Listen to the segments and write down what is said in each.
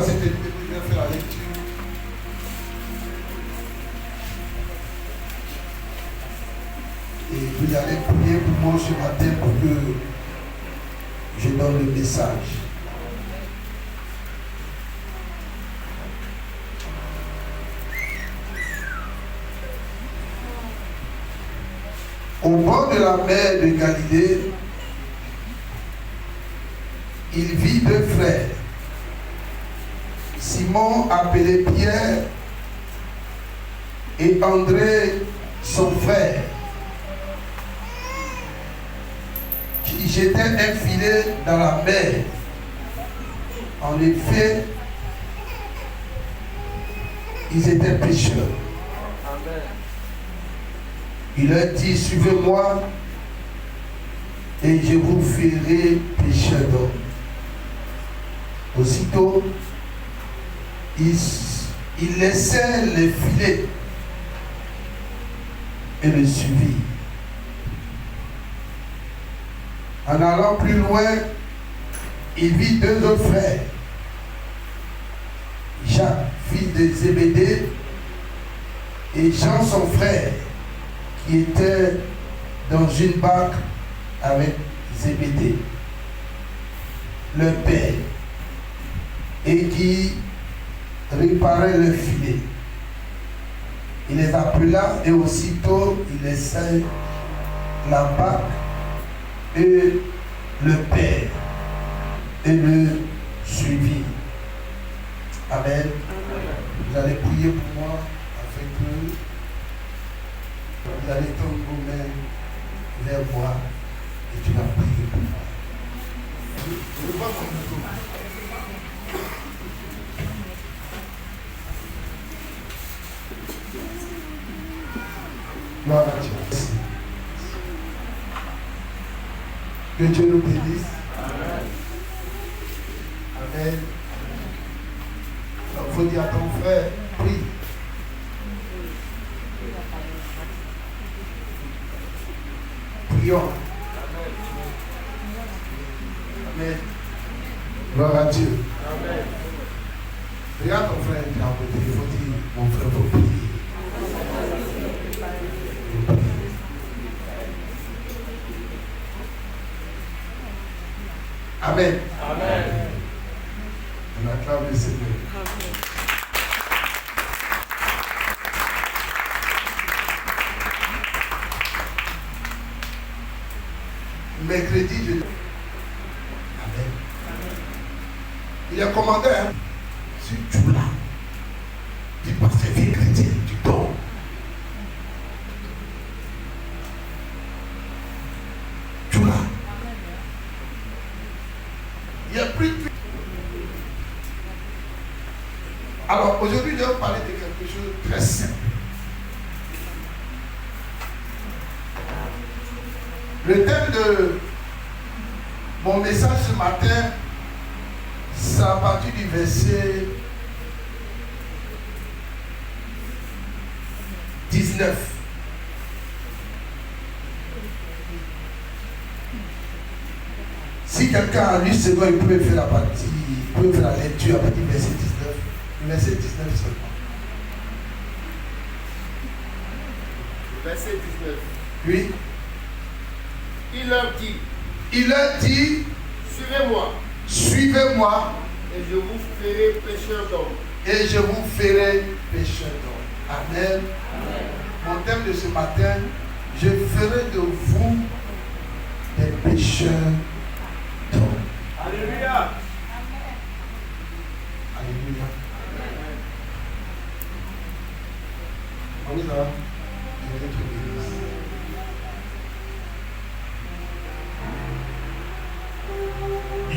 à cette église et je vais faire la lecture. Et vous allez prier pour moi ce matin pour que je donne le message. Au bord de la mer de Galilée, il vit deux frères, Simon appelé Pierre et André son frère, qui jetaient un filet dans la mer. En effet, ils étaient pêcheurs. Amen. Il leur dit, suivez-moi et je vous ferai pêcheurs d'hommes. Aussitôt, il laissait les filets et le suivit. En allant plus loin, il vit deux autres frères, Jacques, fils de Zébédée, et Jean, son frère, qui était dans une barque avec Zébédée, leur père, et qui réparait le filet. Il les appela et aussitôt il laissa la barque et le père et le suivit. Amen. Vous allez prier pour moi afin que vous allez tendre vos mains vers moi et tu vas prier pour moi. Je vois comme le tour. Gloire à Dieu. Que Dieu nous bénisse. Amen. Amen. Il faut dire à ton frère, prie. Prions. Amen. Gloire à Dieu. Amen. Regarde ton frère qui est à côté. Il faut dire, mon frère, il faut prier. Amen. Amen. On acclame le Seigneur. Amen. Mercredi, je... Amen. Il y a un commandeur sur Djoula. Du pasteur vie chrétien, du don. Djoula. Il y a plus de... Alors aujourd'hui, je vais parler de quelque chose de très simple. Le thème de mon message ce matin, c'est à partir du verset 19. Si quelqu'un a lu ce dont il peut faire la partie, il peut faire la lecture à partir du verset 19. Le verset 19 seulement. Verset 19. Oui. Il leur dit, suivez-moi. Suivez-moi. Et je vous ferai pécheurs d'hommes. Et je vous ferai pécheurs d'hommes. Amen. Amen. Mon thème de ce matin, je ferai de vous des pécheurs d'hommes. Alléluia. Alléluia. On y va.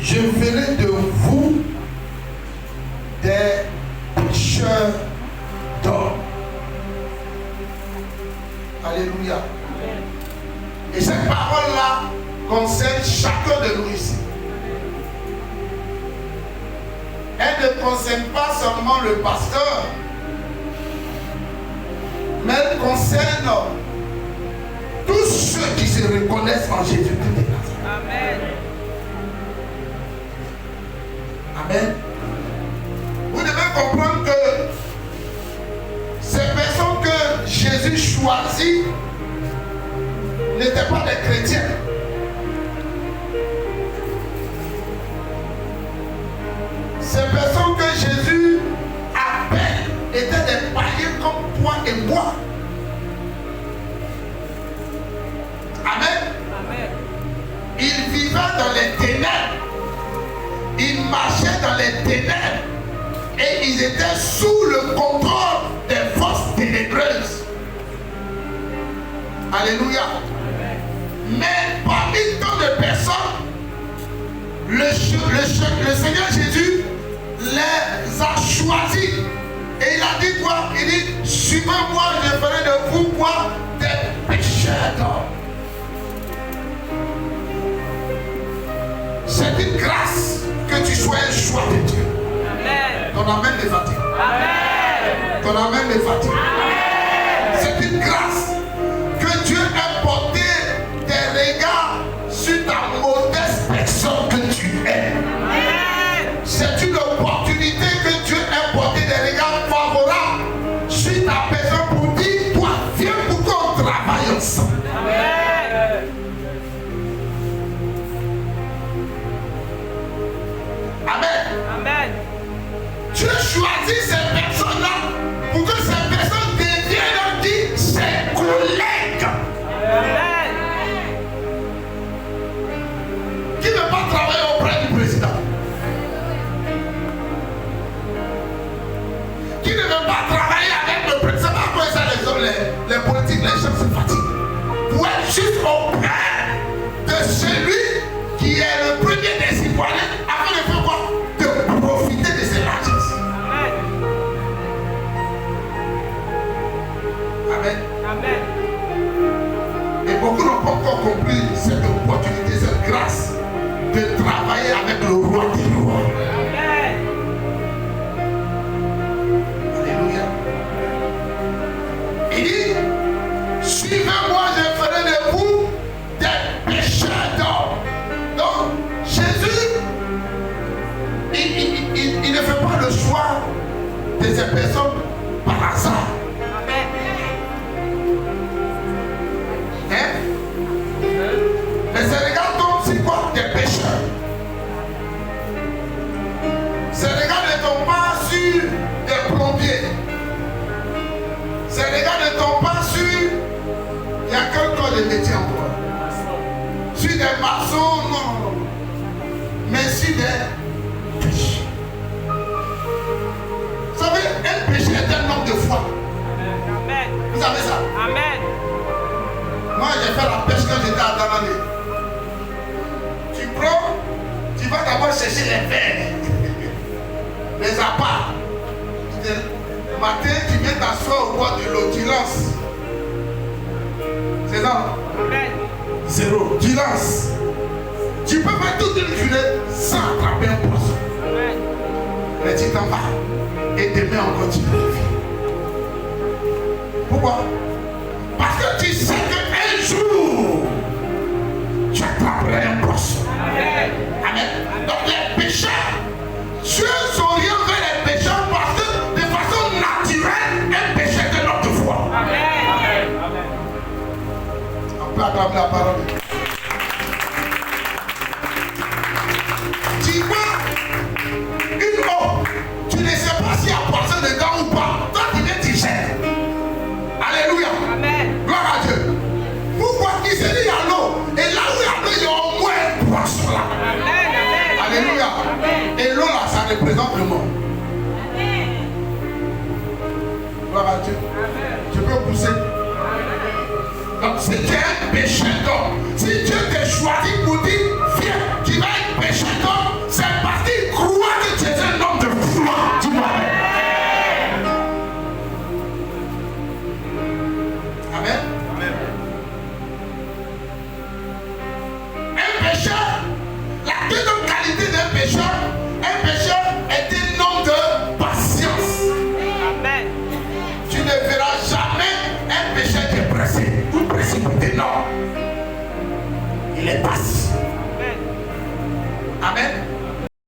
Je ferai de vous des pécheurs d'hommes. Alléluia. Et cette parole-là concerne chacun de nous ici. Elle ne concerne pas seulement le pasteur, mais elle concerne tous ceux qui se reconnaissent en Jésus-Christ de Nazareth. Amen. Amen. comprendre que ces personnes que Jésus choisit n'étaient pas des chrétiens. Ces personnes que Jésus appelle étaient des païens comme toi et moi. Amen. Amen. Ils vivaient dans les ténèbres. Ils marchaient dans les ténèbres. Et ils étaient sous le contrôle des forces ténébreuses. Alléluia. Mais parmi tant de personnes, le Seigneur Jésus les a choisis. Et il a dit quoi? Il dit, suivez-moi, je ferai de vous quoi? Des pécheurs. C'est une grâce que tu sois un choix de Dieu. Amen. Ton amen est fatigué. Amen. Ton amen est fatigué. C'est une grâce que Dieu ait porté des regards sur ta modeste personne que tu es. C'est une opportunité que Dieu ait porté des regards favorables sur ta personne pour dire, toi, viens pour qu'on travaille ensemble. Amen. Amen. Dieu choisit ces personnes-là pour que ces personnes deviennent qui? Ses collègues. Amen. Qui ne veut pas travailler auprès du président? Qui ne veut pas travailler avec le président? C'est pas quoi ça les politiques, les gens se fatiguent. Pour être juste auprès de celui qui est le premier des citoyens afin de faire quoi? De profiter de ses richesses. Amen. Amen. Et beaucoup n'ont pas encore compris cette opportunité, cette grâce de travailler avec le roi des rois. Amen. Alléluia. Il dit, suivez-moi, je ferai de vous des pécheurs d'or. Donc, Jésus, il ne fait pas le choix de ces personnes par hasard. Amen. Hein? Mais ces regards tombent c'est quoi? Des pécheurs. Ces regards ne tombent pas sur des plombiers. Ces regards ne tombent pas sur... Il n'y a qu'un corps de métier encore. Sur des maçons, non. Mais sur des pécheurs. Vous savez, un péché est un homme de foi. Amen. Vous savez ça? Amen. Moi, j'ai fait la pêche quand j'étais à Danané. Tu prends, tu vas d'abord chercher les verres, les appâts. Le matin, tu viens t'asseoir au bord de l'eau, tu lances. C'est ça? Amen. Zéro. Tu lances. Tu peux faire toute une journée sans attraper un poisson. Amen. Mais tu t'en vas. Et demain encore, tu reviens. Pourquoi? Parce que tu sais qu'un jour, tu attraperas un poisson. Amen. Amen. Donc les pécheurs, Dieu s'oriente vers les pécheurs parce que de façon naturelle, un péché est un homme de foi. Amen. On peut acclamer la parole. Tu vois une eau, tu ne sais pas s'il y a poisson dedans ou pas. Toi, tu viens, tu jettes. Alléluia. Amen. Gloire à Dieu. Pourquoi il se dit il y a l'eau? Et là où il y a l'eau, il y a au moins un poisson là. Amen. Alléluia. Et l'eau là, ça représente le monde. Gloire à Dieu. Je peux pousser. Donc si tu es un pécheur d'homme, si Dieu t'a choisi pour dire, viens, tu vas être pécheur d'homme, c'est parce qu'il croit que tu es un homme de foi. Dis-moi. Amen. Un pécheur, la deuxième qualité d'un pécheur est un homme de patience. Amen. Tu ne verras jamais un pécheur qui est pressé ou précipité. Non. Il est patient. Amen. Amen.